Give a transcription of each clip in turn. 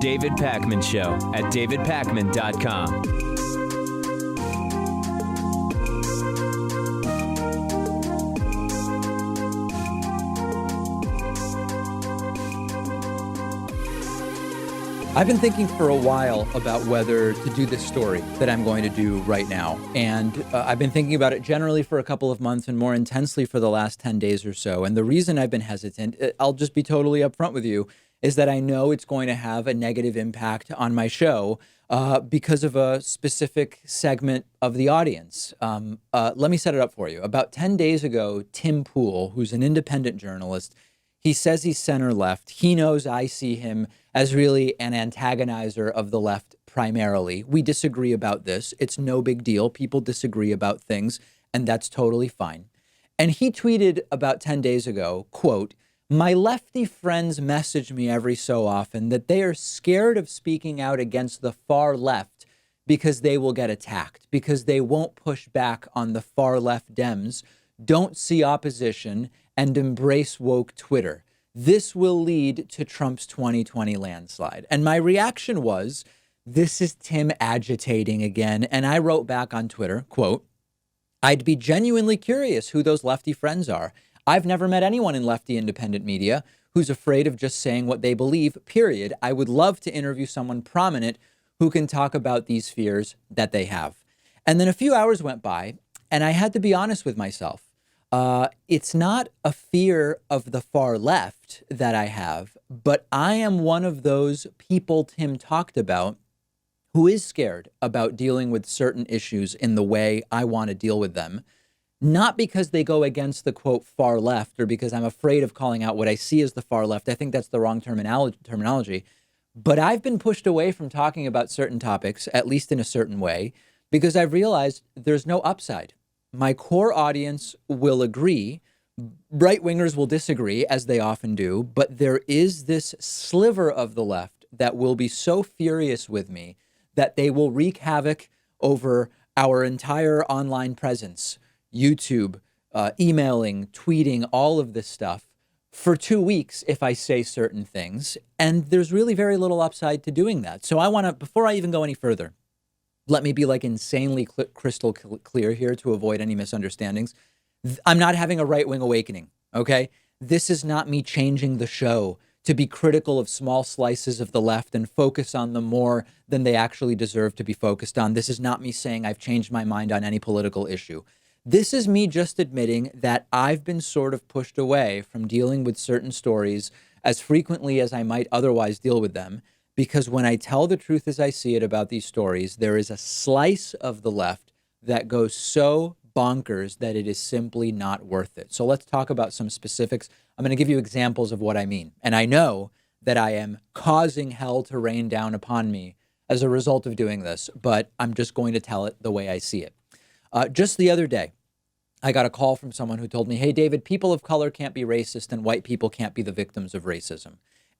David Pakman Show at davidpakman.com. I've been thinking for a while about whether to do this story that I'm going to do right now. And I've been thinking about it generally for a couple of months and more intensely for the last 10 days or so. And the reason I've been hesitant, I'll just be totally upfront with you, is that I know it's going to have a negative impact on my show because of a specific segment of the audience. Let me set it up for you. About 10 days ago, Tim Pool, who's an independent journalist, he says he's center left. He knows I see him as really an antagonizer of the left primarily. We disagree about this. It's no big deal. People disagree about things, and that's totally fine. And he tweeted about 10 days ago, quote, "My lefty friends message me every so often that they are scared of speaking out against the far left because they will get attacked, because they won't push back on the far left Dems, don't see opposition, and embrace woke Twitter. This will lead to Trump's 2020 landslide." And my reaction was, this is Tim agitating again. And I wrote back on Twitter, quote, "I'd be genuinely curious who those lefty friends are. I've never met anyone in lefty independent media who's afraid of just saying what they believe, period. I would love to interview someone prominent who can talk about these fears that they have." And then a few hours went by, and I had to be honest with myself. It's not a fear of the far left that I have, but I am one of those people Tim talked about who is scared about dealing with certain issues in the way I want to deal with them. Not because they go against the, quote, far left, or because I'm afraid of calling out what I see as the far left. I think that's the wrong terminology. But I've been pushed away from talking about certain topics, at least in a certain way, because I've realized there's no upside. My core audience will agree. Right-wingers will disagree, as they often do. But there is this sliver of the left that will be so furious with me that they will wreak havoc over our entire online presence, YouTube, emailing, tweeting, all of this stuff for 2 weeks if I say certain things. And there's really very little upside to doing that. So I want to, before I even go any further, let me be like insanely crystal clear here to avoid any misunderstandings. I'm not having a right-wing awakening, okay? This is not me changing the show to be critical of small slices of the left and focus on them more than they actually deserve to be focused on. This is not me saying I've changed my mind on any political issue. This is me just admitting that I've been sort of pushed away from dealing with certain stories as frequently as I might otherwise deal with them. Because when I tell the truth as I see it about these stories, there is a slice of the left that goes so bonkers that it is simply not worth it. So let's talk about some specifics. I'm going to give you examples of what I mean. And I know that I am causing hell to rain down upon me as a result of doing this, but I'm just going to tell it the way I see it. Just the other day, I got a call from someone who told me, "Hey, David, people of color can't be racist and white people can't be the victims of racism."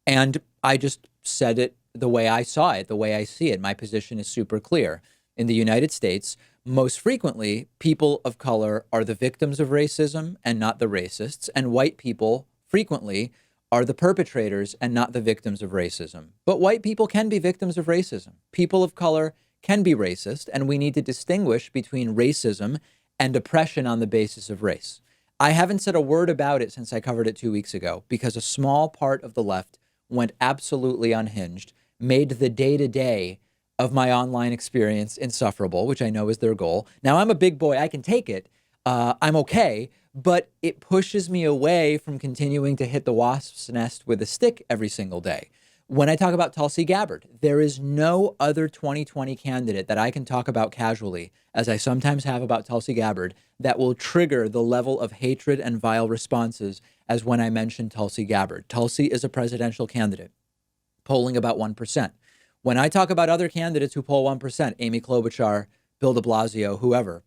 And I just said it the way I saw it, the way I see it. My position is super clear. In the United States, most frequently, people of color are the victims of racism and not the racists, and white people frequently are the perpetrators and not the victims of racism. But white people can be victims of racism. People of color can be racist, and we need to distinguish between racism and oppression on the basis of race. I haven't said a word about it since I covered it 2 weeks ago, because a small part of the left went absolutely unhinged, made the day-to-day of my online experience insufferable, which I know is their goal. Now, I'm a big boy. I can take it. I'm okay. But it pushes me away from continuing to hit the wasp's nest with a stick every single day. When I talk about Tulsi Gabbard, there is no other 2020 candidate that I can talk about casually, as I sometimes have about Tulsi Gabbard, that will trigger the level of hatred and vile responses as when I mention Tulsi Gabbard. Tulsi is a presidential candidate, polling about 1%. When I talk about other candidates who poll 1%, Amy Klobuchar, Bill de Blasio, whoever,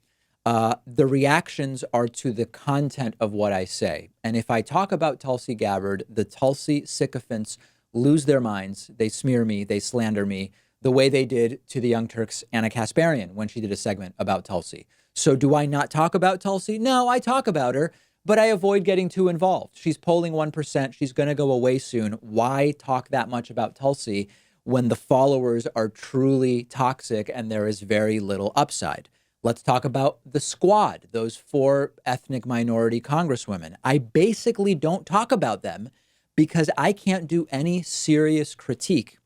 the reactions are to the content of what I say. And if I talk about Tulsi Gabbard, the Tulsi sycophants lose their minds. They smear me. They slander me the way they did to the Young Turks' Anna Kasparian when she did a segment about Tulsi. So do I not talk about Tulsi? No, I talk about her, but I avoid getting too involved. She's polling 1%. She's going to go away soon. Why talk that much about Tulsi when the followers are truly toxic and there is very little upside. Let's talk about the squad, those 4 ethnic minority congresswomen. I basically don't talk about them because I can't do any serious critique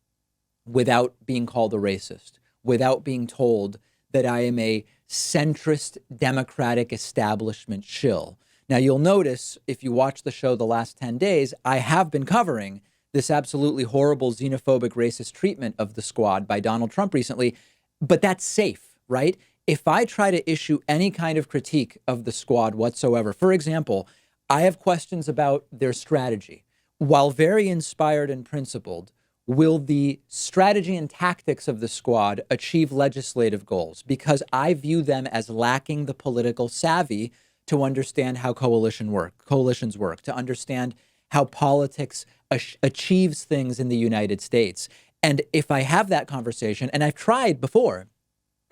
without being called a racist, without being told that I am a centrist Democratic establishment shill. Now, you'll notice if you watch the show the last 10 days, I have been covering this absolutely horrible xenophobic racist treatment of the squad by Donald Trump recently, but that's safe, right? If I try to issue any kind of critique of the squad whatsoever, for example, I have questions about their strategy. While very inspired and principled, will the strategy and tactics of the squad achieve legislative goals? Because I view them as lacking the political savvy to understand how coalitions work, to understand how politics achieves things in the United States. And if I have that conversation, and I've tried before,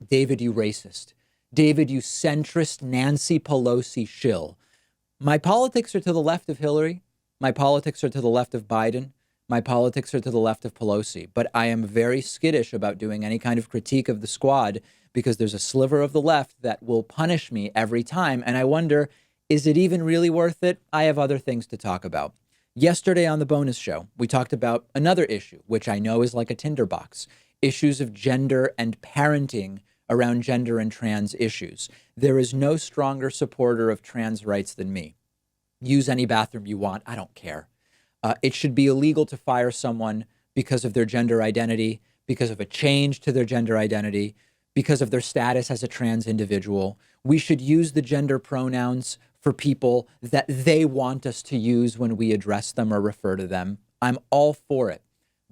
David, you racist. David, you centrist Nancy Pelosi shill. My politics are to the left of Hillary. My politics are to the left of Biden. My politics are to the left of Pelosi. But I am very skittish about doing any kind of critique of the squad because there's a sliver of the left that will punish me every time. And I wonder, is it even really worth it? I have other things to talk about. Yesterday on the bonus show, we talked about another issue, which I know is like a tinderbox, issues of gender and parenting around gender and trans issues. There is no stronger supporter of trans rights than me. Use any bathroom you want. I don't care. It should be illegal to fire someone because of their gender identity, because of a change to their gender identity, because of their status as a trans individual. We should use the gender pronouns for people that they want us to use when we address them or refer to them. I'm all for it.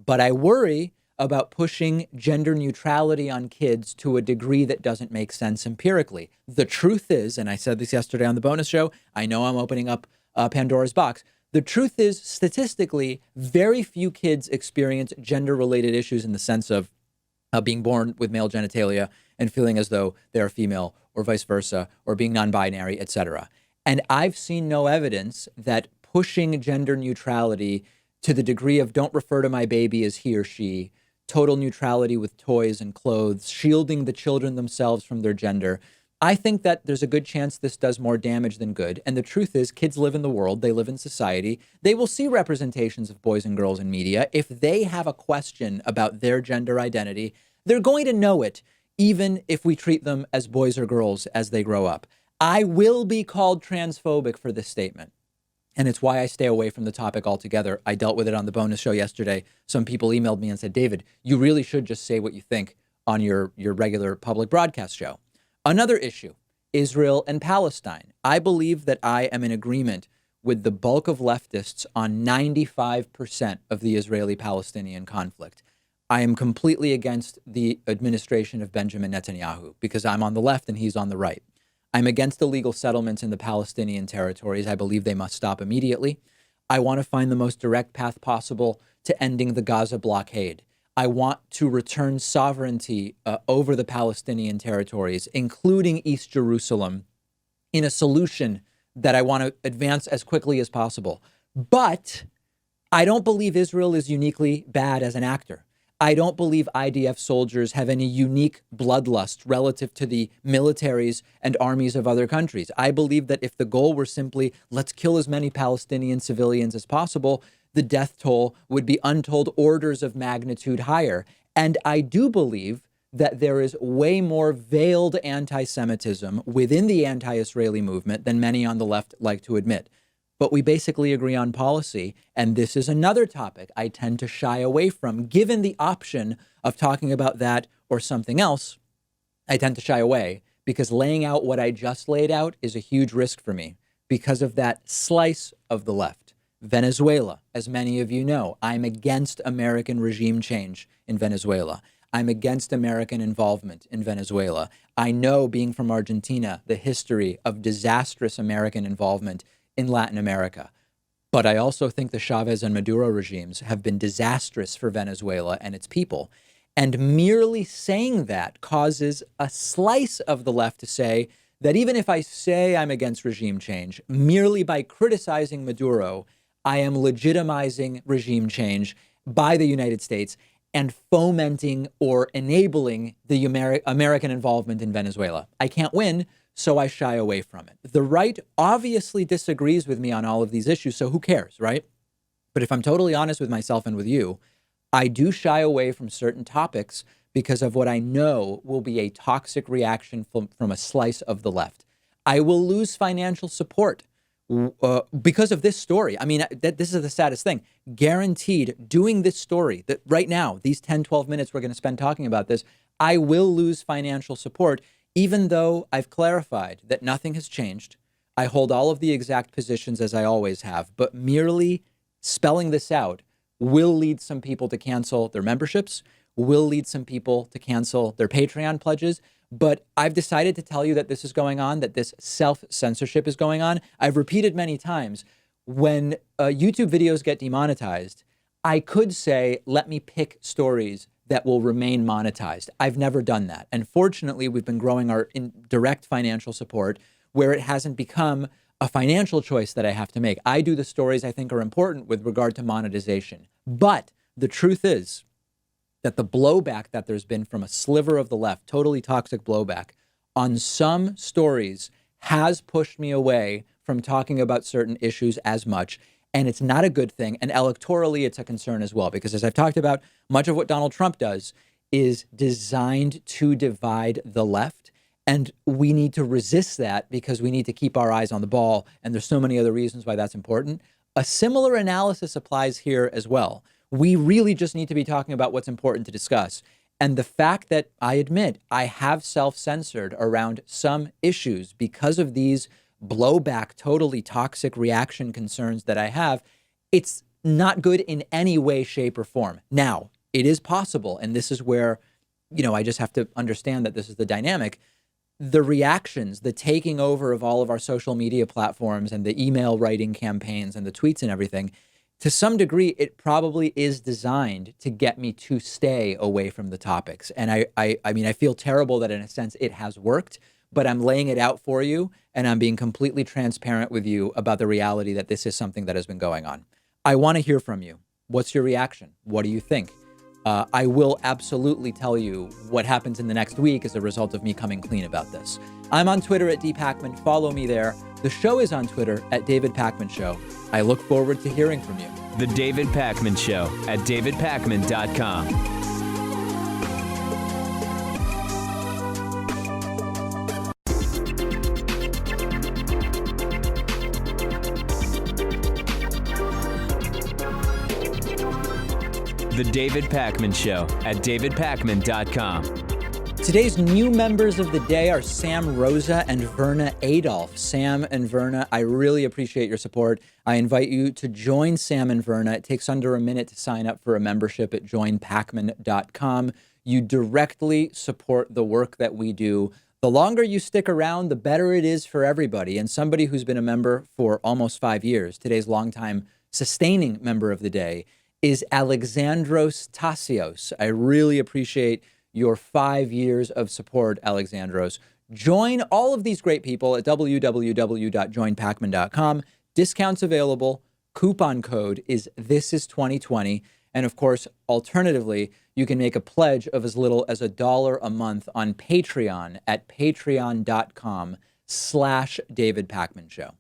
But I worry about pushing gender neutrality on kids to a degree that doesn't make sense empirically. The truth is, and I said this yesterday on the bonus show, I know I'm opening up Pandora's box. The truth is, statistically, very few kids experience gender-related issues in the sense of being born with male genitalia and feeling as though they're female or vice versa, or being non-binary, etc. And I've seen no evidence that pushing gender neutrality to the degree of don't refer to my baby as he or she, total neutrality with toys and clothes, shielding the children themselves from their gender. I think that there's a good chance this does more damage than good. And the truth is, kids live in the world. They live in society. They will see representations of boys and girls in media. If they have a question about their gender identity, they're going to know it, even if we treat them as boys or girls as they grow up. I will be called transphobic for this statement. And it's why I stay away from the topic altogether. I dealt with it on the bonus show yesterday. Some people emailed me and said, David, you really should just say what you think on your regular public broadcast show. Another issue, Israel and Palestine. I believe that I am in agreement with the bulk of leftists on 95% of the Israeli-Palestinian conflict. I am completely against the administration of Benjamin Netanyahu because I'm on the left and he's on the right. I'm against illegal settlements in the Palestinian territories. I believe they must stop immediately. I want to find the most direct path possible to ending the Gaza blockade. I want to return sovereignty over the Palestinian territories, including East Jerusalem, in a solution that I want to advance as quickly as possible. But I don't believe Israel is uniquely bad as an actor. I don't believe IDF soldiers have any unique bloodlust relative to the militaries and armies of other countries. I believe that if the goal were simply, let's kill as many Palestinian civilians as possible, the death toll would be untold orders of magnitude higher. And I do believe that there is way more veiled anti-Semitism within the anti-Israeli movement than many on the left like to admit. But we basically agree on policy. And this is another topic I tend to shy away from. Given the option of talking about that or something else, I tend to shy away because laying out what I just laid out is a huge risk for me because of that slice of the left. Venezuela, as many of you know, I'm against American regime change in Venezuela. I'm against American involvement in Venezuela. I know, being from Argentina, the history of disastrous American involvement in Latin America. But I also think the Chavez and Maduro regimes have been disastrous for Venezuela and its people. And merely saying that causes a slice of the left to say that even if I say I'm against regime change, merely by criticizing Maduro, I am legitimizing regime change by the United States. and fomenting or enabling the American involvement in Venezuela. I can't win, so I shy away from it. The right obviously disagrees with me on all of these issues, so who cares, right? But if I'm totally honest with myself and with you, I do shy away from certain topics because of what I know will be a toxic reaction from a slice of the left. I will lose financial support because of this story. I mean, this is the saddest thing. Guaranteed, doing this story, that right now, these 10, 12 minutes we're going to spend talking about this, I will lose financial support, even though I've clarified that nothing has changed. I hold all of the exact positions as I always have, but merely spelling this out will lead some people to cancel their memberships, will lead some people to cancel their Patreon pledges. But I've decided to tell you that this is going on, that this self-censorship is going on. I've repeated many times, when YouTube videos get demonetized, I could say, let me pick stories that will remain monetized. I've never done that. And fortunately, we've been growing our direct financial support where it hasn't become a financial choice that I have to make. I do the stories I think are important with regard to monetization. But the truth is that the blowback that there's been from a sliver of the left, totally toxic blowback, on some stories has pushed me away from talking about certain issues as much. And it's not a good thing. And electorally, it's a concern as well, because as I've talked about, much of what Donald Trump does is designed to divide the left. And we need to resist that because we need to keep our eyes on the ball. And there's so many other reasons why that's important. A similar analysis applies here as well. We really just need to be talking about what's important to discuss. And the fact that I admit I have self-censored around some issues because of these blowback, totally toxic reaction concerns that I have, it's not good in any way, shape, or form. Now, it is possible, and this is where, I just have to understand that this is the dynamic. The reactions, the taking over of all of our social media platforms and the email writing campaigns and the tweets and everything, to some degree, it probably is designed to get me to stay away from the topics. And I feel terrible that in a sense it has worked, but I'm laying it out for you and I'm being completely transparent with you about the reality that this is something that has been going on. I want to hear from you. What's your reaction? What do you think? I will absolutely tell you what happens in the next week as a result of me coming clean about this. I'm on Twitter at dpacman. Follow me there. The show is on Twitter at David Pakman Show. I look forward to hearing from you. The David Pakman Show at davidpakman.com. The David Pakman Show at davidpakman.com. Today's new members of the day are Sam Rosa and Verna Adolph. Sam and Verna, I really appreciate your support. I invite you to join Sam and Verna. It takes under a minute to sign up for a membership at joinpakman.com. You directly support the work that we do. The longer you stick around, the better it is for everybody. And somebody who's been a member for almost 5 years, today's longtime sustaining member of the day, is Alexandros Tassios. I really appreciate your 5 years of support, Alexandros. Join all of these great people at www.joinpakman.com. Discounts available. Coupon code is ThisIs2020. And of course, alternatively, you can make a pledge of as little as $1 a month on Patreon at patreon.com/David Pakman Show.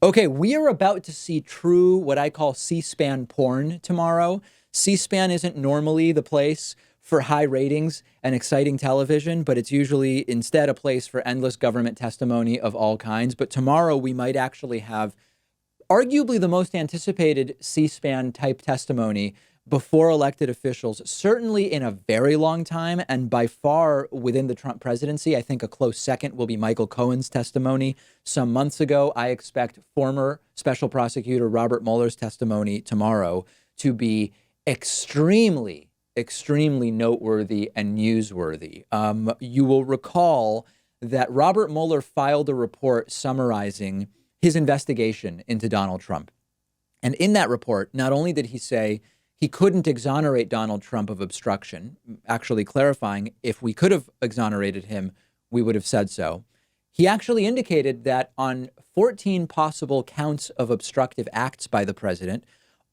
Okay, we are about to see true, what I call C-SPAN porn tomorrow. C-SPAN isn't normally the place for high ratings and exciting television, but it's usually instead a place for endless government testimony of all kinds. But tomorrow we might actually have arguably the most anticipated C-SPAN type testimony before elected officials, certainly in a very long time, and by far within the Trump presidency. I think a close second will be Michael Cohen's testimony some months ago. I expect former Special Prosecutor Robert Mueller's testimony tomorrow to be extremely noteworthy and newsworthy. You will recall that Robert Mueller filed a report summarizing his investigation into Donald Trump. And in that report, not only did he say he couldn't exonerate Donald Trump of obstruction, actually clarifying if we could have exonerated him, we would have said so. He actually indicated that on 14 possible counts of obstructive acts by the president,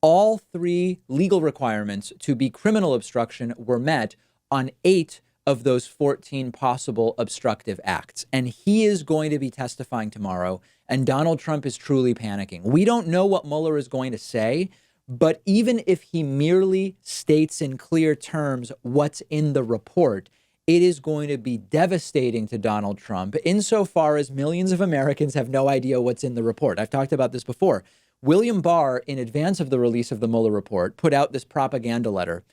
All three legal requirements to be criminal obstruction were met on 8 of those 14 possible obstructive acts. And he is going to be testifying tomorrow. And Donald Trump is truly panicking. We don't know what Mueller is going to say, but even if he merely states in clear terms what's in the report, it is going to be devastating to Donald Trump insofar as millions of Americans have no idea what's in the report. I've talked about this before. William Barr, in advance of the release of the Mueller report, put out this propaganda letter,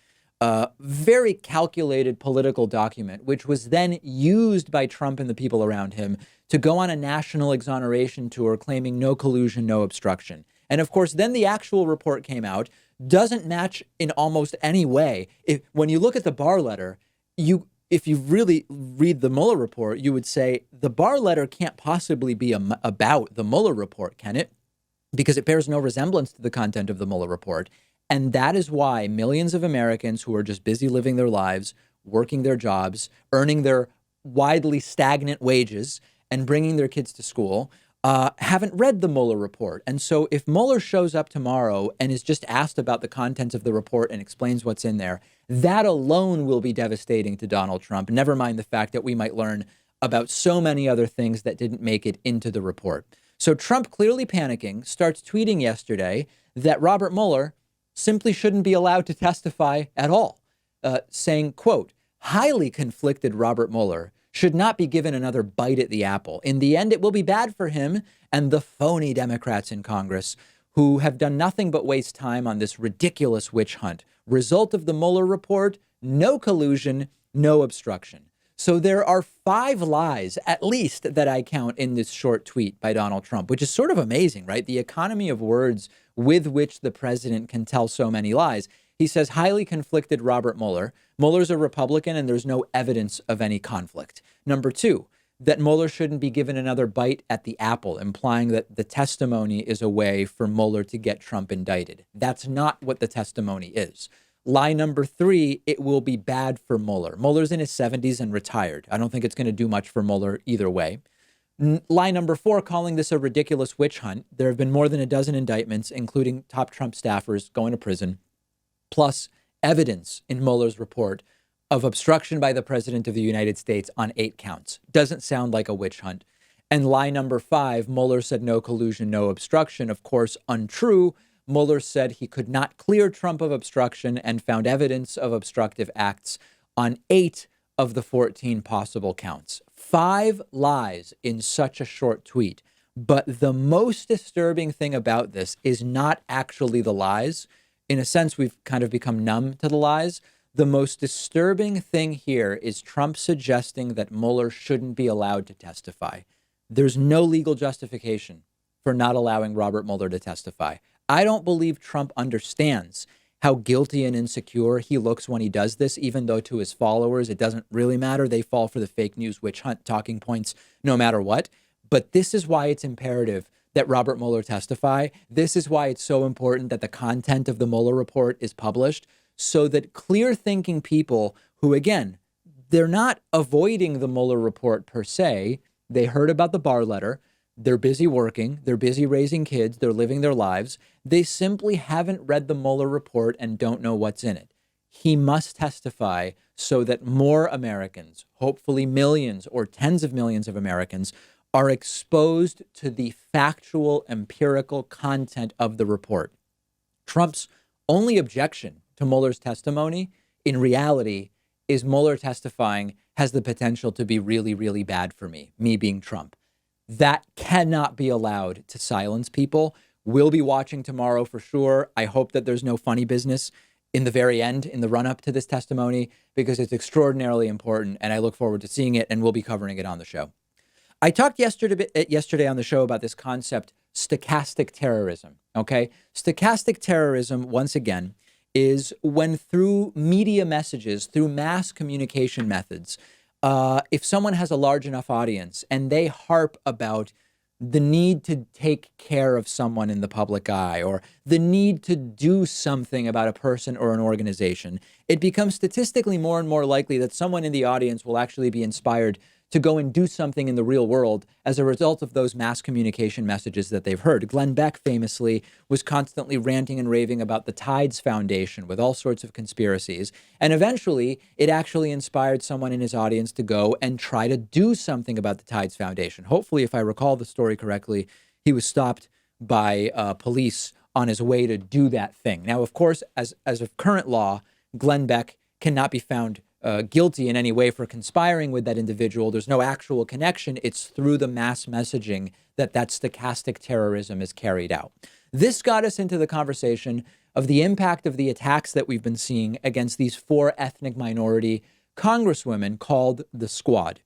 very calculated political document, which was then used by Trump and the people around him to go on a national exoneration tour claiming no collusion, no obstruction. And of course, then the actual report came out, doesn't match in almost any way. When you look at the Barr letter, if you really read the Mueller report, you would say the Barr letter can't possibly be about the Mueller report, can it? Because it bears no resemblance to the content of the Mueller report. And that is why millions of Americans who are just busy living their lives, working their jobs, earning their widely stagnant wages, and bringing their kids to school, haven't read the Mueller report. And so if Mueller shows up tomorrow and is just asked about the contents of the report and explains what's in there, that alone will be devastating to Donald Trump. Never mind the fact that we might learn about so many other things that didn't make it into the report. So Trump, clearly panicking, starts tweeting yesterday that Robert Mueller simply shouldn't be allowed to testify at all, saying, quote, highly conflicted Robert Mueller should not be given another bite at the apple. In the end, it will be bad for him and the phony Democrats in Congress who have done nothing but waste time on this ridiculous witch hunt. Result of the Mueller report, no collusion, no obstruction. So there are 5 lies, at least, that I count in this short tweet by Donald Trump, which is sort of amazing, right? The economy of words with which the president can tell so many lies. He says, highly conflicted Robert Mueller. Mueller's a Republican and there's no evidence of any conflict. Number 2, that Mueller shouldn't be given another bite at the apple, implying that the testimony is a way for Mueller to get Trump indicted. That's not what the testimony is. Lie number 3, it will be bad for Mueller. Mueller's in his 70s and retired. I don't think it's going to do much for Mueller either way. Lie number 4, calling this a ridiculous witch hunt. There have been more than a dozen indictments, including top Trump staffers going to prison, plus evidence in Mueller's report of obstruction by the president of the United States on 8 counts. Doesn't sound like a witch hunt. And lie number 5, Mueller said no collusion, no obstruction. Of course, untrue. Mueller said he could not clear Trump of obstruction and found evidence of obstructive acts on 8 of the 14 possible counts. 5 lies in such a short tweet. But the most disturbing thing about this is not actually the lies. In a sense, we've kind of become numb to the lies. The most disturbing thing here is Trump suggesting that Mueller shouldn't be allowed to testify. There's no legal justification for not allowing Robert Mueller to testify. I don't believe Trump understands how guilty and insecure he looks when he does this, even though to his followers, it doesn't really matter. They fall for the fake news witch hunt talking points no matter what. But this is why it's imperative that Robert Mueller testify. This is why it's so important that the content of the Mueller report is published, so that clear-thinking people who, again, they're not avoiding the Mueller report per se. They heard about the Barr letter. They're busy working. They're busy raising kids. They're living their lives. They simply haven't read the Mueller report and don't know what's in it. He must testify so that more Americans, hopefully millions or tens of millions of Americans, are exposed to the factual, empirical content of the report. Trump's only objection to Mueller's testimony, in reality, is Mueller testifying has the potential to be really, really bad for me being Trump. That cannot be allowed to silence people. We'll be watching tomorrow for sure. I hope that there's no funny business in the very end, in the run-up to this testimony, because it's extraordinarily important, and I look forward to seeing it, and we'll be covering it on the show. I talked yesterday on the show about this concept, stochastic terrorism, okay? Stochastic terrorism, once again, is when through media messages, through mass communication methods, if someone has a large enough audience and they harp about the need to take care of someone in the public eye or the need to do something about a person or an organization, it becomes statistically more and more likely that someone in the audience will actually be inspired to go and do something in the real world as a result of those mass communication messages that they've heard. Glenn Beck famously was constantly ranting and raving about the Tides Foundation with all sorts of conspiracies. And eventually, it actually inspired someone in his audience to go and try to do something about the Tides Foundation. Hopefully, if I recall the story correctly, he was stopped by police on his way to do that thing. Now, of course, as of current law, Glenn Beck cannot be found guilty in any way for conspiring with that individual. There's no actual connection. It's through the mass messaging that stochastic terrorism is carried out. This got us into the conversation of the impact of the attacks that we've been seeing against these 4 ethnic minority congresswomen called the Squad.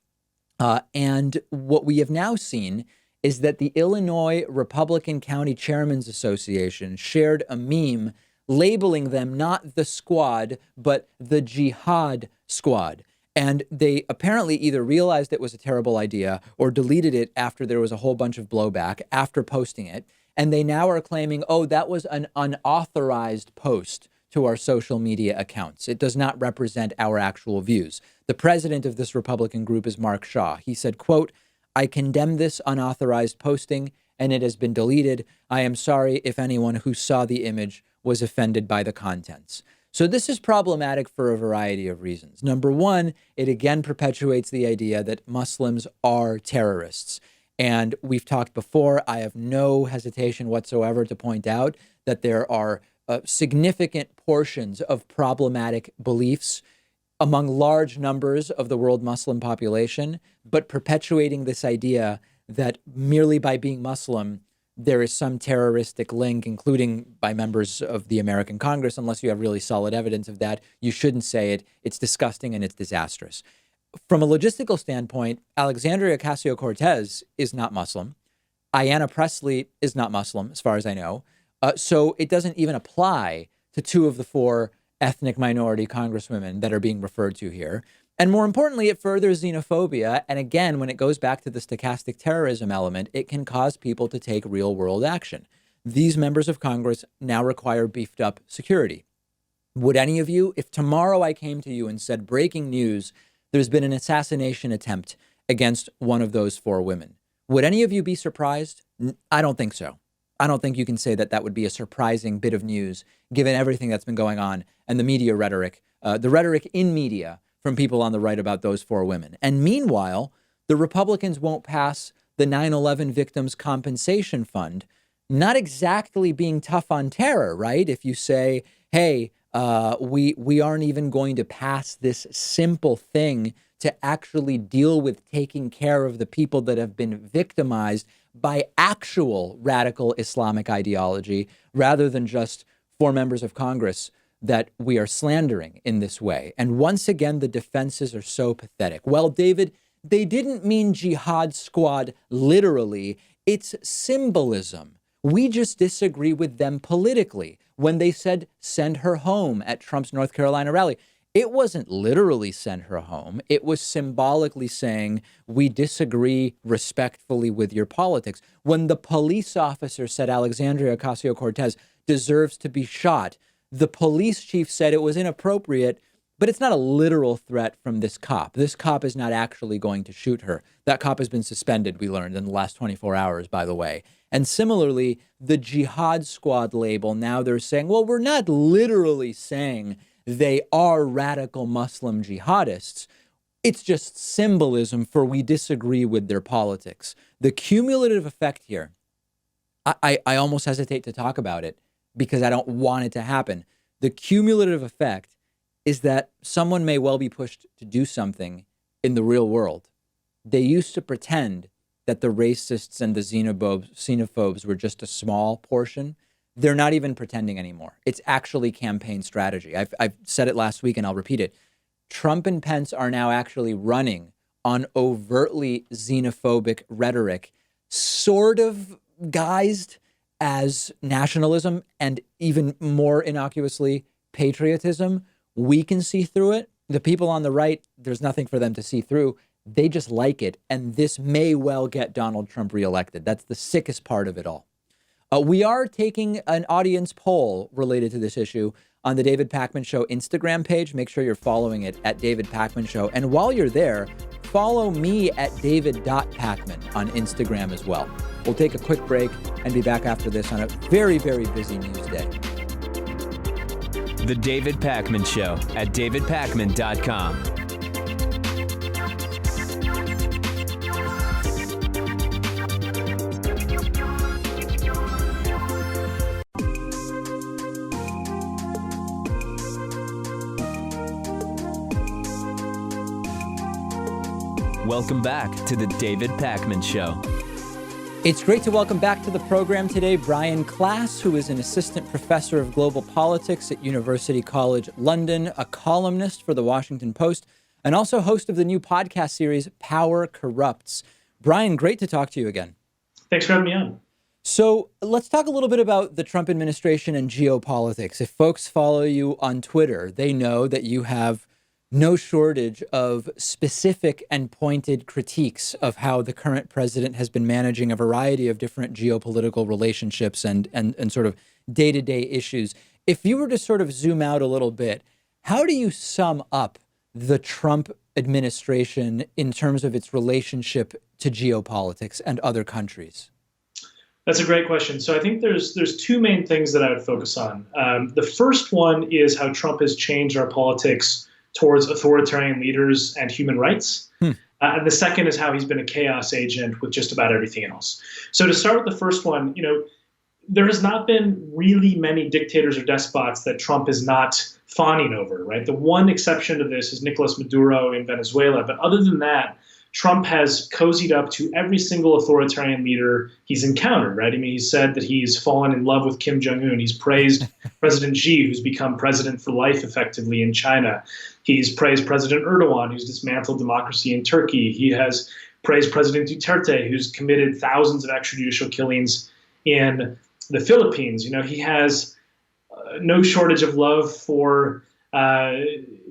And what we have now seen is that the Illinois Republican County Chairmens Association shared a meme labeling them not the Squad, but the Jihad Squad. And they apparently either realized it was a terrible idea or deleted it after there was a whole bunch of blowback after posting it. And they now are claiming, oh, that was an unauthorized post to our social media accounts. It does not represent our actual views. The president of this Republican group is Mark Shaw. He said, quote, "I condemn this unauthorized posting and it has been deleted. I am sorry if anyone who saw the image was offended by the contents." So this is problematic for a variety of reasons. Number one, it again perpetuates the idea that Muslims are terrorists. And we've talked before, I have no hesitation whatsoever to point out that there are significant portions of problematic beliefs among large numbers of the world Muslim population, but perpetuating this idea that merely by being Muslim, there is some terroristic link, including by members of the American Congress. Unless you have really solid evidence of that, you shouldn't say it. It's disgusting and it's disastrous. From a logistical standpoint, Alexandria Ocasio-Cortez is not Muslim. Ayanna Pressley is not Muslim, as far as I know. So it doesn't even apply to 2 of the 4 ethnic minority congresswomen that are being referred to here. And more importantly, it furthers xenophobia. And again, when it goes back to the stochastic terrorism element, it can cause people to take real world action. These members of Congress now require beefed up security. Would any of you, if tomorrow I came to you and said, breaking news, there's been an assassination attempt against one of those 4 women, would any of you be surprised? I don't think so. I don't think you can say that that would be a surprising bit of news, given everything that's been going on and the media rhetoric, the rhetoric in media from people on the right about those 4 women. And meanwhile, the Republicans won't pass the 9/11 Victims Compensation Fund, not exactly being tough on terror, right? If you say, hey, we aren't even going to pass this simple thing to actually deal with taking care of the people that have been victimized by actual radical Islamic ideology, rather than just 4 members of Congress that we are slandering in this way. And once again, the defenses are so pathetic. Well, David, they didn't mean Jihad Squad literally. It's symbolism. We just disagree with them politically. When they said send her home at Trump's North Carolina rally, it wasn't literally send her home. It was symbolically saying we disagree respectfully with your politics. When the police officer said Alexandria Ocasio-Cortez deserves to be shot, the police chief said it was inappropriate, but it's not a literal threat from this cop. This cop is not actually going to shoot her. That cop has been suspended, we learned, in the last 24 hours, by the way. And similarly, the Jihad Squad label, now they're saying, well, we're not literally saying they are radical Muslim jihadists. It's just symbolism for we disagree with their politics. The cumulative effect here, I almost hesitate to talk about it because I don't want it to happen. The cumulative effect is that someone may well be pushed to do something in the real world. They used to pretend that the racists and the xenophobes were just a small portion. They're not even pretending anymore. It's actually campaign strategy. I've said it last week and I'll repeat it. Trump and Pence are now actually running on overtly xenophobic rhetoric, sort of guised as nationalism and even more innocuously patriotism. We can see through it. The people on the right, there's nothing for them to see through. They just like it. And this may well get Donald Trump reelected. That's the sickest part of it all. We are taking an audience poll related to this issue on the David Pakman Show Instagram page. Make sure you're following it at David Pakman Show. And while you're there, follow me at david.pakman on Instagram as well. We'll take a quick break and be back after this on a very, very busy news day. The David Pakman Show at davidpakman.com. Welcome back to the David Pakman Show. It's great to welcome back to the program today Brian Klaas, who is an assistant professor of global politics at University College London, a columnist for the Washington Post, and also host of the new podcast series, Power Corrupts. Brian, great to talk to you again. Thanks for having me on. So let's talk a little bit about the Trump administration and geopolitics. If folks follow you on Twitter, they know that you have no shortage of specific and pointed critiques of how the current president has been managing a variety of different geopolitical relationships and sort of day-to-day issues. If you were to sort of zoom out a little bit, how do you sum up the Trump administration in terms of its relationship to geopolitics and other countries? That's a great question. So I think there's two main things that I would focus on. The first one is how Trump has changed our politics towards authoritarian leaders and human rights. And the second is how he's been a chaos agent with just about everything else. So to start with the first one, there has not been really many dictators or despots that Trump is not fawning over, right? The one exception to this is Nicolas Maduro in Venezuela. But other than that, Trump has cozied up to every single authoritarian leader he's encountered, right? I mean, he said that he's fallen in love with Kim Jong-un. He's praised President Xi, who's become president for life effectively in China. He's praised President Erdogan, who's dismantled democracy in Turkey. He has praised President Duterte, who's committed thousands of extrajudicial killings in the Philippines. He has no shortage of love for, El-Sisi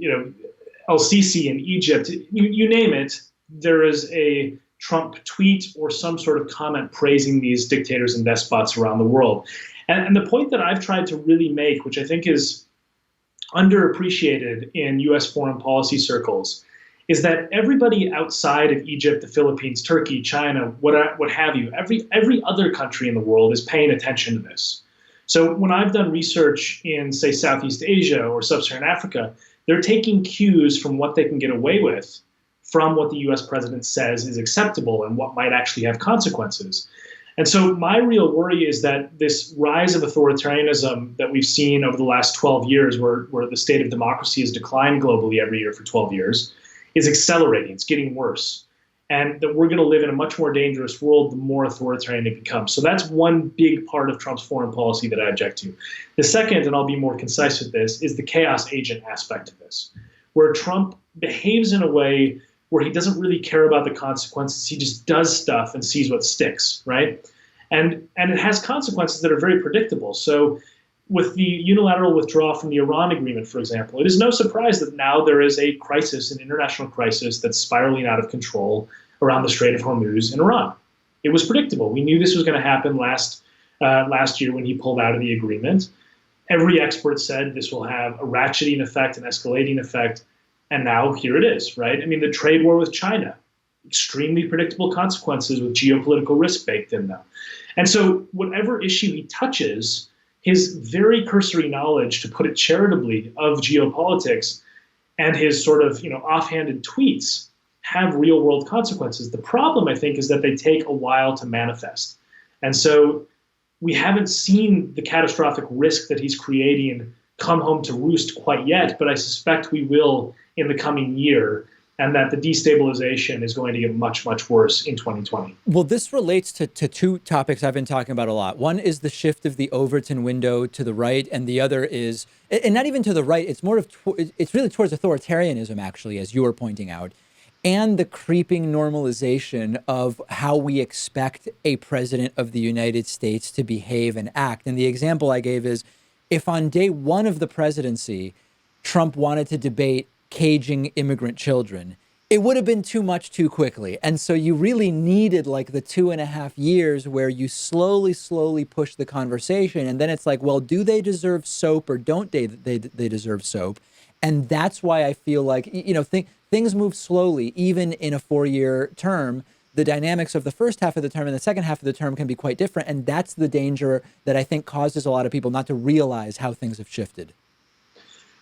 in Egypt. You name it. There is a Trump tweet or some sort of comment praising these dictators and despots around the world. And the point that I've tried to really make, which I think is underappreciated in U.S. foreign policy circles, is that everybody outside of Egypt, the Philippines, Turkey, China, what have you, every other country in the world is paying attention to this. So when I've done research in, say, Southeast Asia or Sub-Saharan Africa, they're taking cues from what they can get away with from what the U.S. president says is acceptable and what might actually have consequences. And so my real worry is that this rise of authoritarianism that we've seen over the last 12 years, where the state of democracy has declined globally every year for 12 years, is accelerating. It's getting worse. And that we're going to live in a much more dangerous world the more authoritarian it becomes. So that's one big part of Trump's foreign policy that I object to. The second, and I'll be more concise with this, is the chaos agent aspect of this, where Trump behaves in a way where he doesn't really care about the consequences. He just does stuff and sees what sticks, right? And it has consequences that are very predictable. So with the unilateral withdrawal from the Iran agreement, for example, it is no surprise that now there is a crisis, an international crisis that's spiraling out of control around the Strait of Hormuz in Iran. It was predictable. We knew this was going to happen last year when he pulled out of the agreement. Every expert said this will have a ratcheting effect, an escalating effect. And now here it is, right? I mean, the trade war with China, extremely predictable consequences with geopolitical risk baked in them. And so whatever issue he touches, his very cursory knowledge, to put it charitably, of geopolitics and his sort of, offhanded tweets have real world consequences. The problem, I think, is that they take a while to manifest. And so we haven't seen the catastrophic risk that he's creating come home to roost quite yet, but I suspect we will in the coming year, and that the destabilization is going to get much, much worse in 2020. Well, this relates to two topics I've been talking about a lot. One is the shift of the Overton window to the right, and the other is, and not even to the right, it's more of, it's really towards authoritarianism, actually, as you were pointing out, and the creeping normalization of how we expect a president of the United States to behave and act. And the example I gave is, if on day one of the presidency, Trump wanted to debate caging immigrant children, It would have been too much too quickly. And so you really needed like the 2.5 years where you slowly push the conversation. And then it's like, well, do they deserve soap or don't they deserve soap? And that's why I feel like, things move slowly, even in a 4-year term. The dynamics of the first half of the term and the second half of the term can be quite different. And that's the danger that I think causes a lot of people not to realize how things have shifted.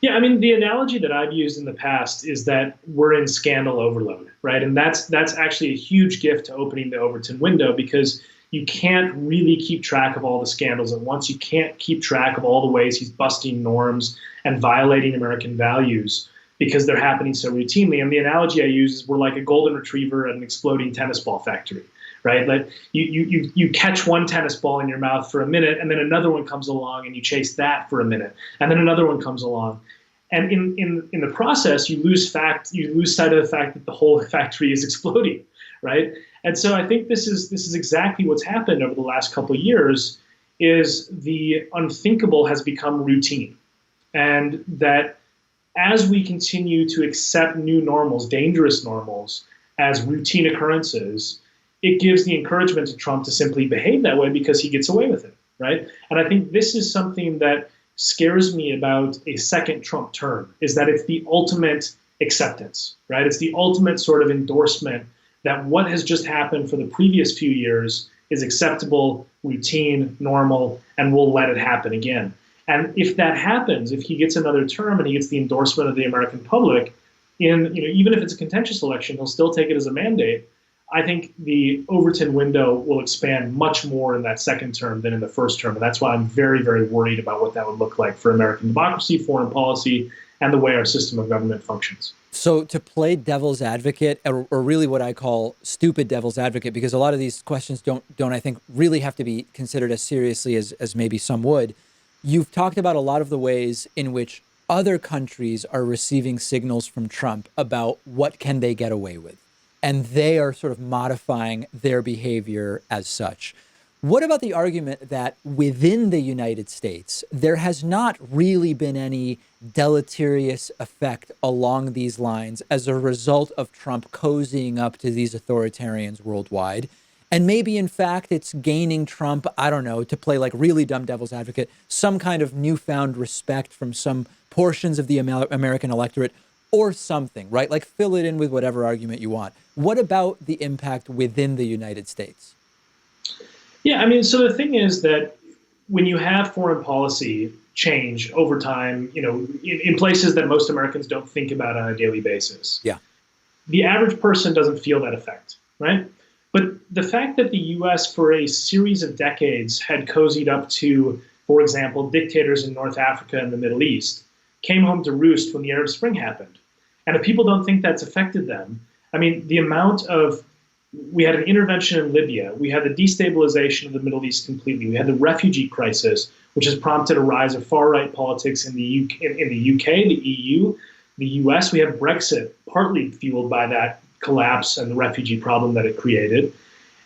Yeah, I mean, the analogy that I've used in the past is that we're in scandal overload, right? And that's actually a huge gift to opening the Overton window, because you can't really keep track of all the scandals at once. You can't keep track of all the ways he's busting norms and violating American values because they're happening so routinely. And the analogy I use is we're like a golden retriever at an exploding tennis ball factory, right? Like you catch one tennis ball in your mouth for a minute, and then another one comes along and you chase that for a minute, and then another one comes along. And in the process, you lose sight of the fact that the whole factory is exploding, right? And so I think this is exactly what's happened over the last couple of years, is the unthinkable has become routine. And that as we continue to accept new normals, dangerous normals, as routine occurrences, it gives the encouragement to Trump to simply behave that way because he gets away with it, right? And I think this is something that scares me about a second Trump term, is that it's the ultimate acceptance, right? It's the ultimate sort of endorsement that what has just happened for the previous few years is acceptable, routine, normal, and we'll let it happen again. And if that happens, if he gets another term and he gets the endorsement of the American public, even if it's a contentious election, he'll still take it as a mandate. I think the Overton window will expand much more in that second term than in the first term. And that's why I'm very, very worried about what that would look like for American democracy, foreign policy, and the way our system of government functions. So to play devil's advocate, or really what I call stupid devil's advocate, because a lot of these questions don't I think really have to be considered as seriously as maybe some would. You've talked about a lot of the ways in which other countries are receiving signals from Trump about what can they get away with. And they are sort of modifying their behavior as such. What about the argument that within the United States, there has not really been any deleterious effect along these lines as a result of Trump cozying up to these authoritarians worldwide? And maybe, in fact, it's gaining Trump, I don't know, to play like really dumb devil's advocate, some kind of newfound respect from some portions of the American electorate or something, right? Like fill it in with whatever argument you want. What about the impact within the United States? Yeah, I mean, so the thing is that when you have foreign policy change over time, in places that most Americans don't think about on a daily basis, yeah, the average person doesn't feel that effect, right? But the fact that the U.S. for a series of decades had cozied up to, for example, dictators in North Africa and the Middle East, came home to roost when the Arab Spring happened. And if people don't think that's affected them, I mean, we had an intervention in Libya, we had the destabilization of the Middle East completely, we had the refugee crisis, which has prompted a rise of far-right politics in the UK, the EU, the US. We have Brexit, partly fueled by that collapse and the refugee problem that it created.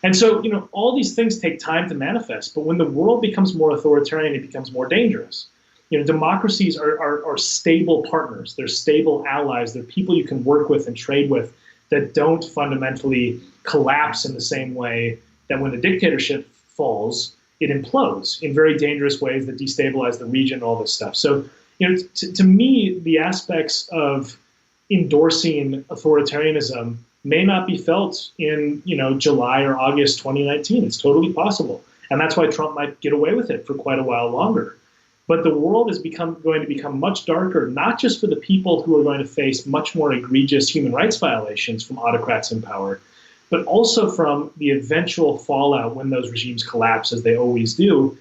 And so, all these things take time to manifest, but when the world becomes more authoritarian, it becomes more dangerous. Democracies are stable partners. They're stable allies. They're people you can work with and trade with that don't fundamentally collapse in the same way that when a dictatorship falls, it implodes in very dangerous ways that destabilize the region, all this stuff. So, to me, the aspects of endorsing authoritarianism may not be felt in, July or August 2019. It's totally possible. And that's why Trump might get away with it for quite a while longer. But the world is going to become much darker, not just for the people who are going to face much more egregious human rights violations from autocrats in power, but also from the eventual fallout when those regimes collapse, as they always do.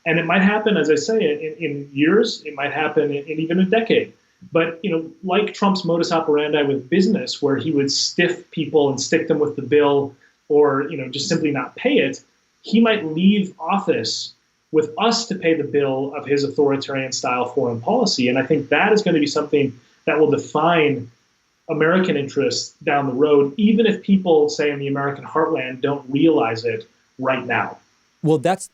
And it might happen, as I say, in years. It might happen in even a decade. But, like Trump's modus operandi with business, where he would stiff people and stick them with the bill or, just simply not pay it, he might leave office with us to pay the bill of his authoritarian style foreign policy. And I think that is going to be something that will define American interests down the road, even if people, say, in the American heartland don't realize it right now. Well, that's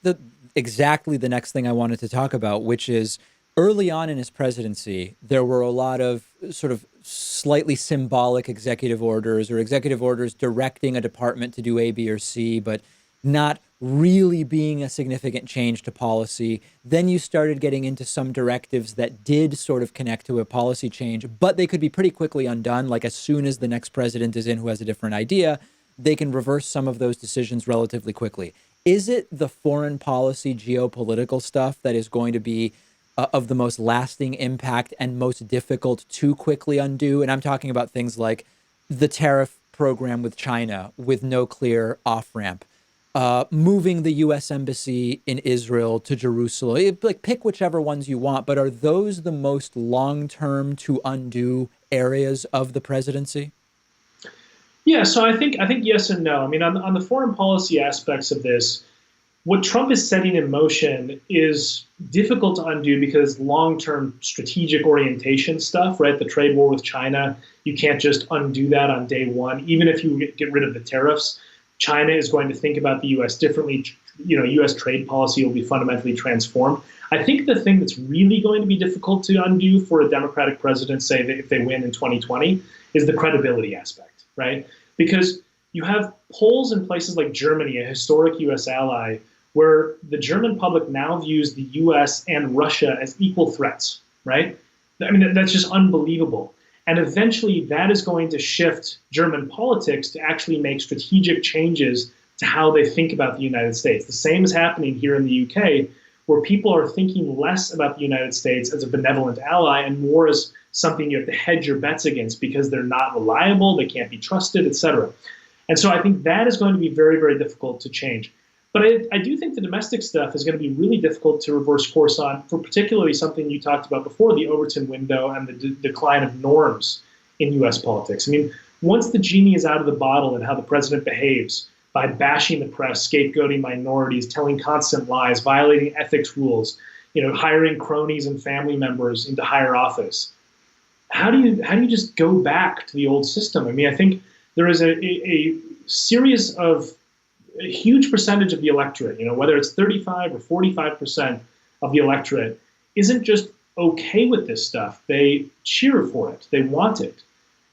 exactly the next thing I wanted to talk about, which is Early on in his presidency, there were a lot of sort of slightly symbolic executive orders or executive orders directing a department to do A, B, or C, but not really being a significant change to policy. Then you started getting into some directives that did sort of connect to a policy change, but they could be pretty quickly undone. Like as soon as the next president is in who has a different idea, they can reverse some of those decisions relatively quickly. Is it the foreign policy, geopolitical stuff that is going to be of the most lasting impact and most difficult to quickly undo? And I'm talking about things like the tariff program with China with no clear off-ramp, moving the U.S. embassy in Israel to Jerusalem. Like, pick whichever ones you want, but are those the most long-term to undo areas of the presidency? Yeah, so I think yes and no. I mean, on the foreign policy aspects of this, what Trump is setting in motion is difficult to undo because long-term strategic orientation stuff, right? The trade war with China, you can't just undo that on day one. Even if you get rid of the tariffs, China is going to think about the U.S. differently. You know, U.S. trade policy will be fundamentally transformed. I think the thing that's really going to be difficult to undo for a Democratic president, say that if they win in 2020, is the credibility aspect, right? Because you have polls in places like Germany, a historic U.S. ally, where the German public now views the U.S. and Russia as equal threats, right? I mean, that's just unbelievable. And eventually that is going to shift German politics to actually make strategic changes to how they think about the United States. The same is happening here in the UK, where people are thinking less about the United States as a benevolent ally and more as something you have to hedge your bets against because they're not reliable, they can't be trusted, etc. And so I think that is going to be very, very difficult to change. But I do think the domestic stuff is going to be really difficult to reverse course on, for particularly something you talked about before, the Overton window and the decline of norms in U.S. politics. I mean, once the genie is out of the bottle and how the president behaves by bashing the press, scapegoating minorities, telling constant lies, violating ethics rules, hiring cronies and family members into higher office, how do you just go back to the old system? I mean, I think there is a series of a huge percentage of the electorate, whether it's 35 or 45% of the electorate, isn't just okay with this stuff. They cheer for it. They want it.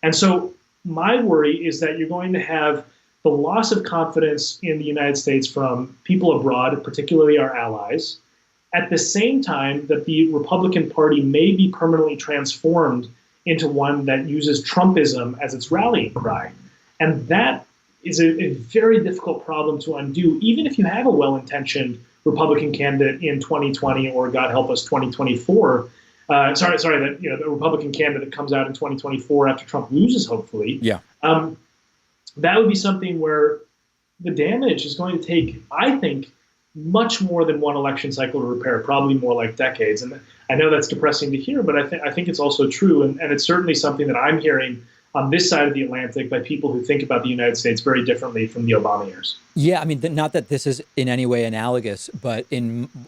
And so my worry is that you're going to have the loss of confidence in the United States from people abroad, particularly our allies, at the same time that the Republican Party may be permanently transformed into one that uses Trumpism as its rallying cry. And that is a very difficult problem to undo, even if you have a well-intentioned Republican candidate in 2020 or, God help us, 2024. The Republican candidate that comes out in 2024 after Trump loses, hopefully. Yeah. That would be something where the damage is going to take, I think, much more than one election cycle to repair, probably more like decades. And I know that's depressing to hear, but I think it's also true. And it's certainly something that I'm hearing on this side of the Atlantic by people who think about the United States very differently from the Obama years. Yeah, I mean, not that this is in any way analogous, but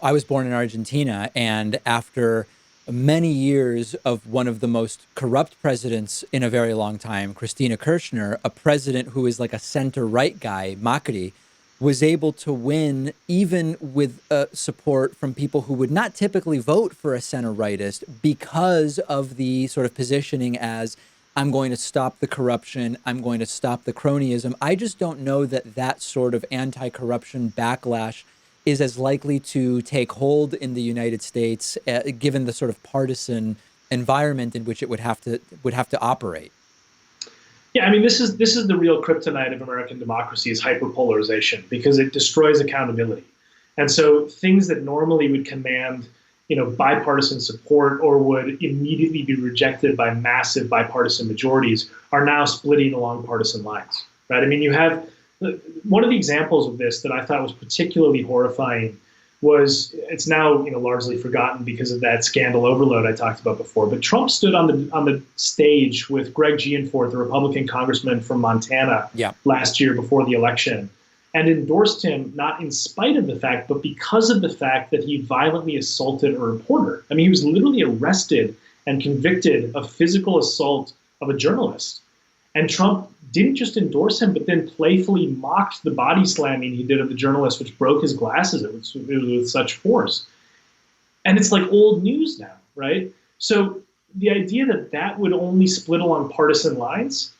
I was born in Argentina, and after many years of one of the most corrupt presidents in a very long time, Cristina Kirchner, a president who is like a center-right guy, Macri, was able to win even with support from people who would not typically vote for a center-rightist because of the sort of positioning as, I'm going to stop the corruption, I'm going to stop the cronyism. I just don't know that that sort of anti-corruption backlash is as likely to take hold in the United States, given the sort of partisan environment in which it would have to operate. Yeah, I mean, this is the real kryptonite of American democracy is hyperpolarization, because it destroys accountability. And so things that normally would command bipartisan support or would immediately be rejected by massive bipartisan majorities are now splitting along partisan lines, right? I mean, you have one of the examples of this that I thought was particularly horrifying was, it's now largely forgotten because of that scandal overload I talked about before, but Trump stood on the stage with Greg Gianforth, the Republican congressman from Montana, last year before the election, and endorsed him not in spite of the fact, but because of the fact that he violently assaulted a reporter. I mean, he was literally arrested and convicted of physical assault of a journalist. And Trump didn't just endorse him, but then playfully mocked the body slamming he did of the journalist, which broke his glasses. It was with such force. And it's like old news now. right? So the idea that that would only split along partisan lines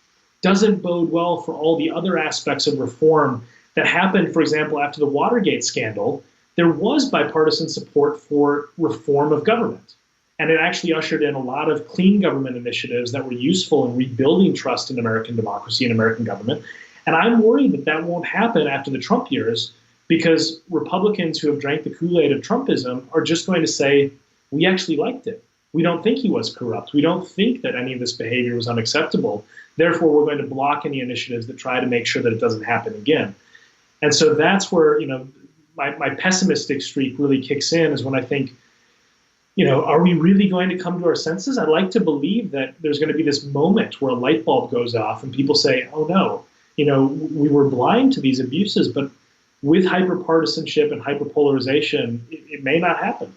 doesn't bode well for all the other aspects of reform that happened. For example, after the Watergate scandal, there was bipartisan support for reform of government. And it actually ushered in a lot of clean government initiatives that were useful in rebuilding trust in American democracy and American government. And I'm worried that that won't happen after the Trump years, because Republicans who have drank the Kool-Aid of Trumpism are just going to say, we actually liked it. We don't think he was corrupt. We don't think that any of this behavior was unacceptable. Therefore, we're going to block any initiatives that try to make sure that it doesn't happen again. And so that's where, my pessimistic streak really kicks in, is when I think, are we really going to come to our senses? I'd like to believe that there's going to be this moment where a light bulb goes off and people say, oh no, we were blind to these abuses, but with hyperpartisanship and hyperpolarization, it may not happen.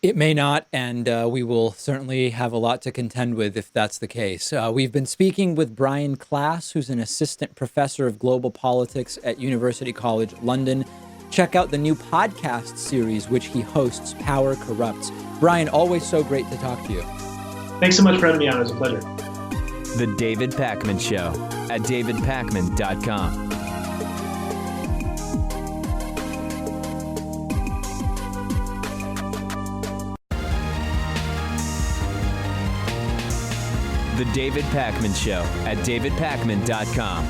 It may not, and we will certainly have a lot to contend with if that's the case. We've been speaking with Brian Klaas, who's an assistant professor of global politics at University College London. Check out the new podcast series, which he hosts, Power Corrupts. Brian, always so great to talk to you. Thanks so much for having me on. It was a pleasure. The David Pakman Show at davidpakman.com. The David Pakman Show at davidpakman.com.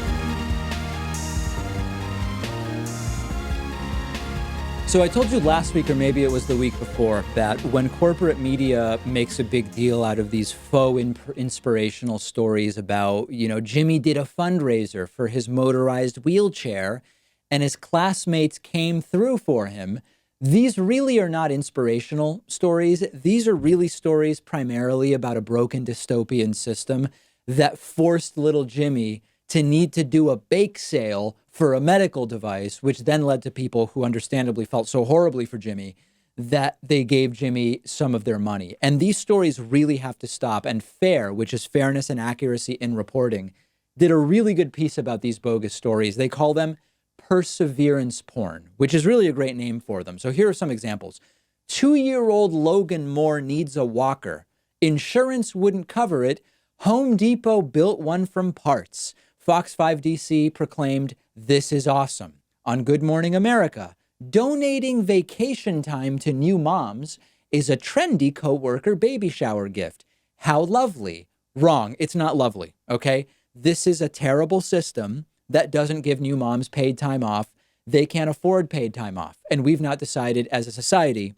So I told you last week, or maybe it was the week before, that when corporate media makes a big deal out of these faux inspirational stories about, Jimmy did a fundraiser for his motorized wheelchair and his classmates came through for him, these really are not inspirational stories. These are really stories primarily about a broken dystopian system that forced little Jimmy to need to do a bake sale for a medical device, which then led to people who understandably felt so horribly for Jimmy that they gave Jimmy some of their money. And these stories really have to stop. And FAIR, which is Fairness and Accuracy in Reporting, did a really good piece about these bogus stories. They call them perseverance porn, which is really a great name for them. So here are some examples. 2-year-old Logan Moore needs a walker. Insurance wouldn't cover it. Home Depot built one from parts. Fox 5 DC proclaimed, "This is awesome." On Good Morning America, donating vacation time to new moms is a trendy coworker baby shower gift. How lovely. Wrong. It's not lovely. Okay. This is a terrible system that doesn't give new moms paid time off. They can't afford paid time off. And we've not decided as a society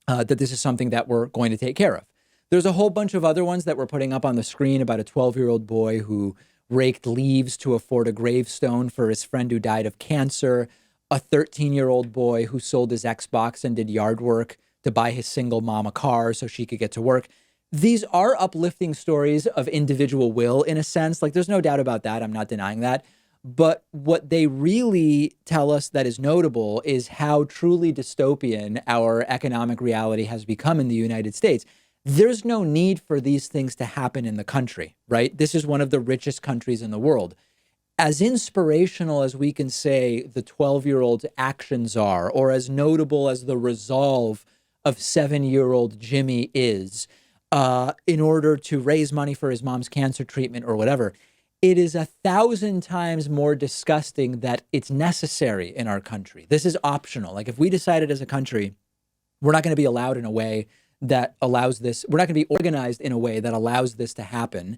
that this is something that we're going to take care of. There's a whole bunch of other ones that we're putting up on the screen about a 12-year-old boy who raked leaves to afford a gravestone for his friend who died of cancer, a 13-year-old boy who sold his Xbox and did yard work to buy his single mom a car so she could get to work. These are uplifting stories of individual will in a sense. Like, there's no doubt about that. I'm not denying that. But what they really tell us that is notable is how truly dystopian our economic reality has become in the United States. There's no need for these things to happen in the country, right? This is one of the richest countries in the world. As inspirational as we can say the 12-year-old's actions are, or as notable as the resolve of 7-year-old Jimmy is, in order to raise money for his mom's cancer treatment or whatever, it is 1,000 times more disgusting that it's necessary in our country. This is optional. Like, if we decided as a country, we're not going to be allowed in a way that allows this, we're not going to be organized in a way that allows this to happen.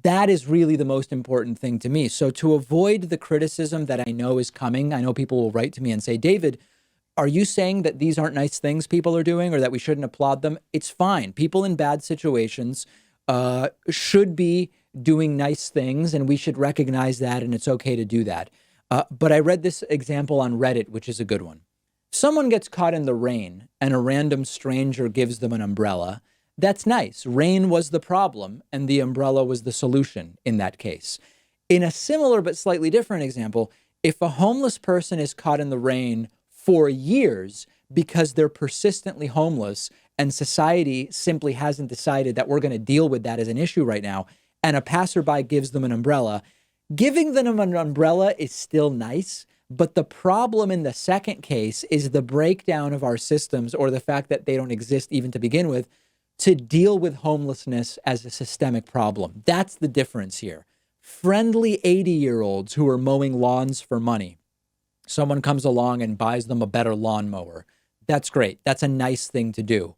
That is really the most important thing to me. So to avoid the criticism that I know is coming, I know people will write to me and say, David, are you saying that these aren't nice things people are doing or that we shouldn't applaud them? It's fine. People in bad situations should be doing nice things, and we should recognize that, and it's okay to do that. But I read this example on Reddit, which is a good one. Someone gets caught in the rain and a random stranger gives them an umbrella. That's nice. Rain was the problem and the umbrella was the solution in that case. In a similar but slightly different example, if a homeless person is caught in the rain for years because they're persistently homeless and society simply hasn't decided that we're going to deal with that as an issue right now, and a passerby gives them an umbrella, giving them an umbrella is still nice, But the problem in the second case is the breakdown of our systems, or the fact that they don't exist even to begin with, to deal with homelessness as a systemic problem. That's the difference here. Friendly 80-year-olds who are mowing lawns for money. Someone comes along and buys them a better lawnmower. That's great. That's a nice thing to do.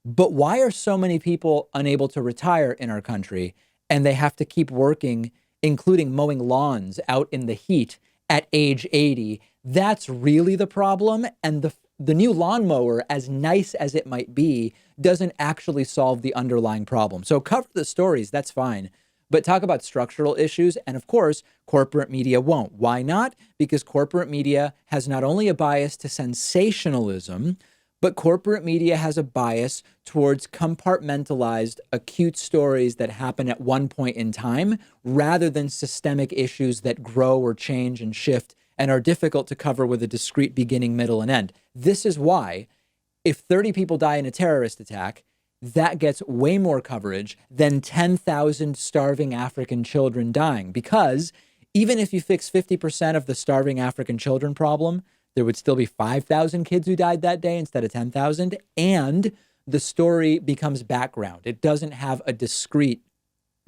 But why are so many people unable to retire in our country, and they have to keep working, including mowing lawns out in the heat at age 80? That's really the problem. And the new lawnmower, as nice as it might be, doesn't actually solve the underlying problem. So cover the stories, that's fine. But talk about structural issues. And of course, corporate media won't. Why not? Because corporate media has not only a bias to sensationalism, but corporate media has a bias towards compartmentalized, acute stories that happen at one point in time, rather than systemic issues that grow or change and shift and are difficult to cover with a discrete beginning, middle, and end. This is why if 30 people die in a terrorist attack, that gets way more coverage than 10,000 starving African children dying. Because even if you fix 50% of the starving African children problem, there would still be 5,000 kids who died that day instead of 10,000. And the story becomes background. It doesn't have a discrete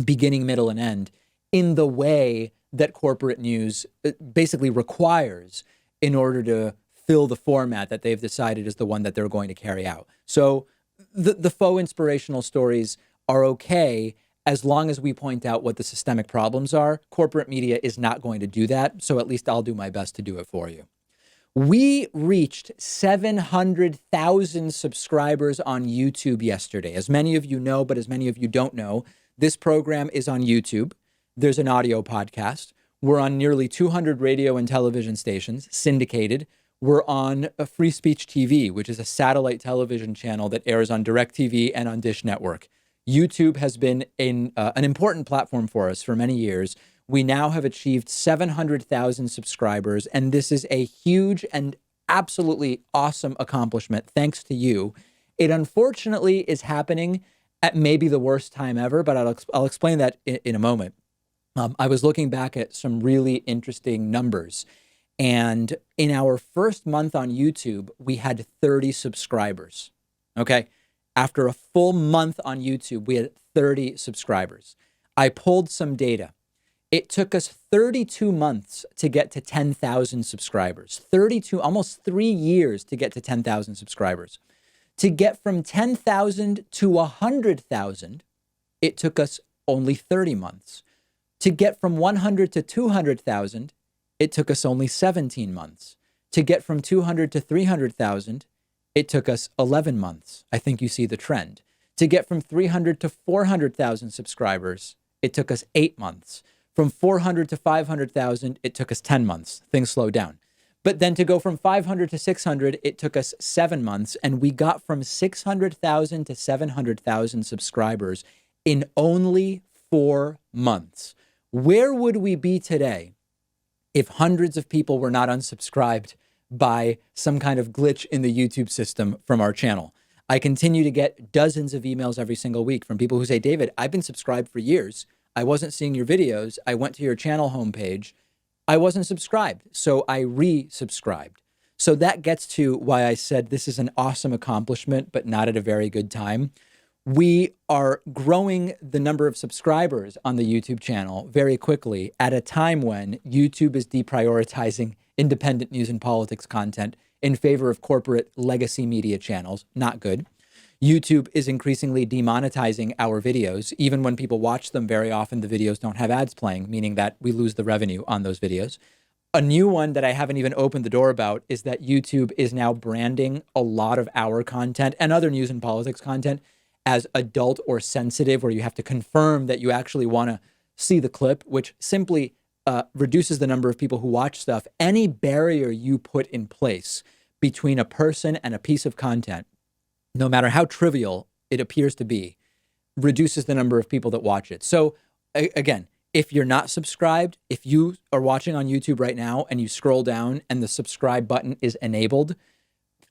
beginning, middle, and end in the way that corporate news basically requires in order to fill the format that they've decided is the one that they're going to carry out. So the faux inspirational stories are okay as long as we point out what the systemic problems are. Corporate media is not going to do that. So at least I'll do my best to do it for you. We reached 700,000 subscribers on YouTube yesterday. As many of you know, but as many of you don't know, this program is on YouTube. There's an audio podcast. We're on nearly 200 radio and television stations, syndicated. We're on a Free Speech TV, which is a satellite television channel that airs on DirecTV and on Dish Network. YouTube has been an important platform for us for many years. We now have achieved 700,000 subscribers, and this is a huge and absolutely awesome accomplishment, thanks to you. It unfortunately is happening at maybe the worst time ever, but I'll explain that in a moment. I was looking back at some really interesting numbers, and in our first month on YouTube, we had 30 subscribers, okay? After a full month on YouTube, we had 30 subscribers. I pulled some data. It took us 32 months to get to 10,000 subscribers. 32, almost 3 years to get to 10,000 subscribers. To get from 10,000 to 100,000, it took us only 30 months. To get from 100 to 200,000, it took us only 17 months. To get from 200 to 300,000, it took us 11 months. I think you see the trend. To get from 300 to 400,000 subscribers, it took us 8 months. From 400 to 500,000, it took us 10 months. Things slowed down. But then to go from 500 to 600, it took us 7 months. And we got from 600,000 to 700,000 subscribers in only 4 months. Where would we be today if hundreds of people were not unsubscribed by some kind of glitch in the YouTube system from our channel? I continue to get dozens of emails every single week from people who say, David, I've been subscribed for years. I wasn't seeing your videos. I went to your channel homepage. I wasn't subscribed, so I resubscribed. So that gets to why I said this is an awesome accomplishment, but not at a very good time. We are growing the number of subscribers on the YouTube channel very quickly at a time when YouTube is deprioritizing independent news and politics content in favor of corporate legacy media channels. Not good. YouTube is increasingly demonetizing our videos. Even when people watch them, very often the videos don't have ads playing, meaning that we lose the revenue on those videos. A new one that I haven't even opened the door about is that YouTube is now branding a lot of our content and other news and politics content as adult or sensitive, where you have to confirm that you actually want to see the clip, which simply reduces the number of people who watch stuff. Any barrier you put in place between a person and a piece of content, no matter how trivial it appears to be, reduces the number of people that watch it. So again, if you're not subscribed, if you are watching on YouTube right now and you scroll down and the subscribe button is enabled,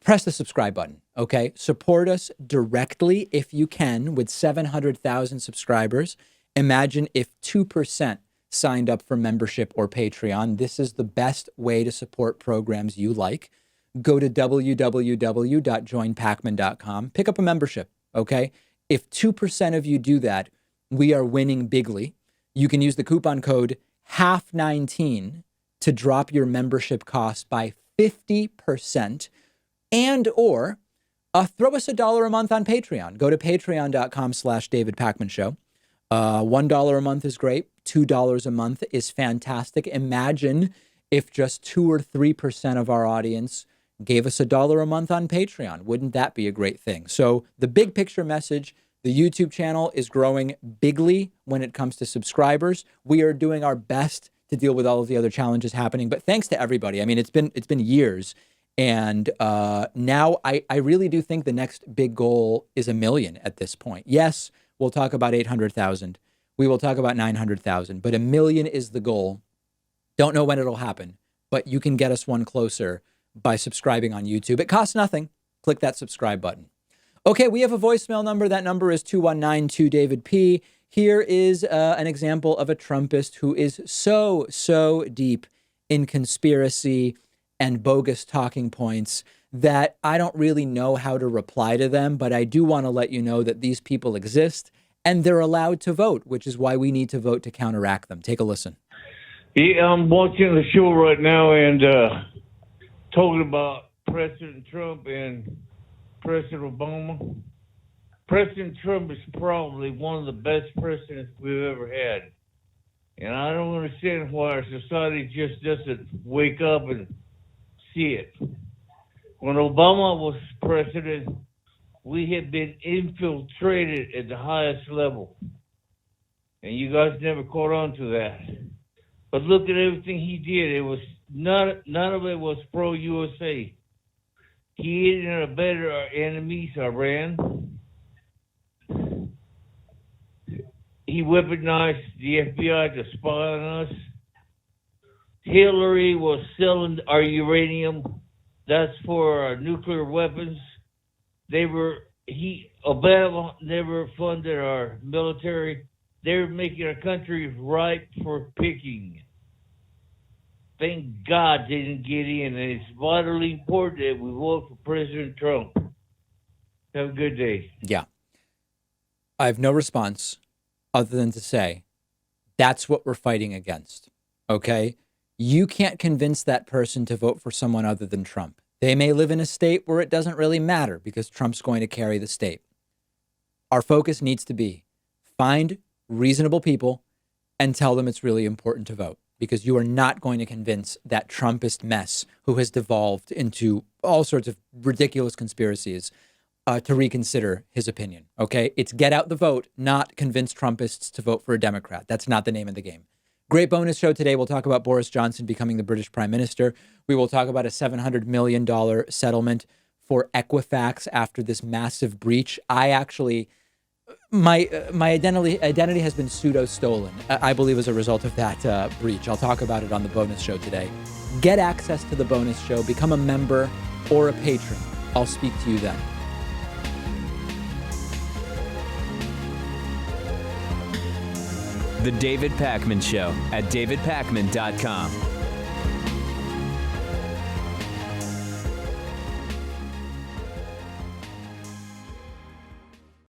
press the subscribe button, okay? Support us directly if you can with 700,000 subscribers. Imagine if 2% signed up for membership or Patreon, this is the best way to support programs you like. Go to www.joinpacman.com, pick up a membership, okay? If 2% of you do that, we are winning bigly. You can use the coupon code HALF19 to drop your membership cost by 50%, and or throw us $1 a month on Patreon. Go to patreon.com/David Pakman Show. $1 a month is great. $2 a month is fantastic. Imagine if just 2 or 3% of our audience gave us $1 a month on Patreon. Wouldn't that be a great thing? So the big picture message, the YouTube channel is growing bigly when it comes to subscribers. We are doing our best to deal with all of the other challenges happening, but thanks to everybody. I mean, it's been years. And now I really do think the next big goal is 1 million at this point. Yes, we'll talk about 800,000. We will talk about 900,000, but 1 million is the goal. Don't know when it'll happen, but you can get us one closer by subscribing on YouTube. It costs nothing. Click that subscribe button. Okay, we have a voicemail number. That number is 219-2-DAVID-P. Here is an example of a Trumpist who is so deep in conspiracy and bogus talking points that I don't really know how to reply to them, but I do want to let you know that these people exist and they're allowed to vote, which is why we need to vote to counteract them. Take a listen. Yeah, I'm watching the show right now and talking about President Trump and President Obama. President Trump is probably one of the best presidents we've ever had. And I don't understand why our society just doesn't wake up and see it. When Obama was president, we had been infiltrated at the highest level. And you guys never caught on to that. But look at everything he did. It was none of it was pro-USA. He aided and abetted our enemies, Iran. He weaponized the FBI to spy on us. Hillary was selling our uranium. That's for our nuclear weapons. Obama never funded our military. They were making our country ripe for picking. Thank God they didn't get in, and it's vitally important that we vote for President Trump. Have a good day. Yeah. I have no response other than to say, that's what we're fighting against, okay? You can't convince that person to vote for someone other than Trump. They may live in a state where it doesn't really matter because Trump's going to carry the state. Our focus needs to be find reasonable people and tell them it's really important to vote, because you are not going to convince that Trumpist mess who has devolved into all sorts of ridiculous conspiracies to reconsider his opinion, okay? It's get out the vote, not convince Trumpists to vote for a Democrat. That's not the name of the game. Great bonus show today. We'll talk about Boris Johnson becoming the British Prime Minister. We will talk about a $700 million settlement for Equifax after this massive breach. I actually, my identity has been pseudo-stolen, I believe, as a result of that breach. I'll talk about it on the bonus show today. Get access to the bonus show. Become a member or a patron. I'll speak to you then. The David Pakman Show at davidpakman.com.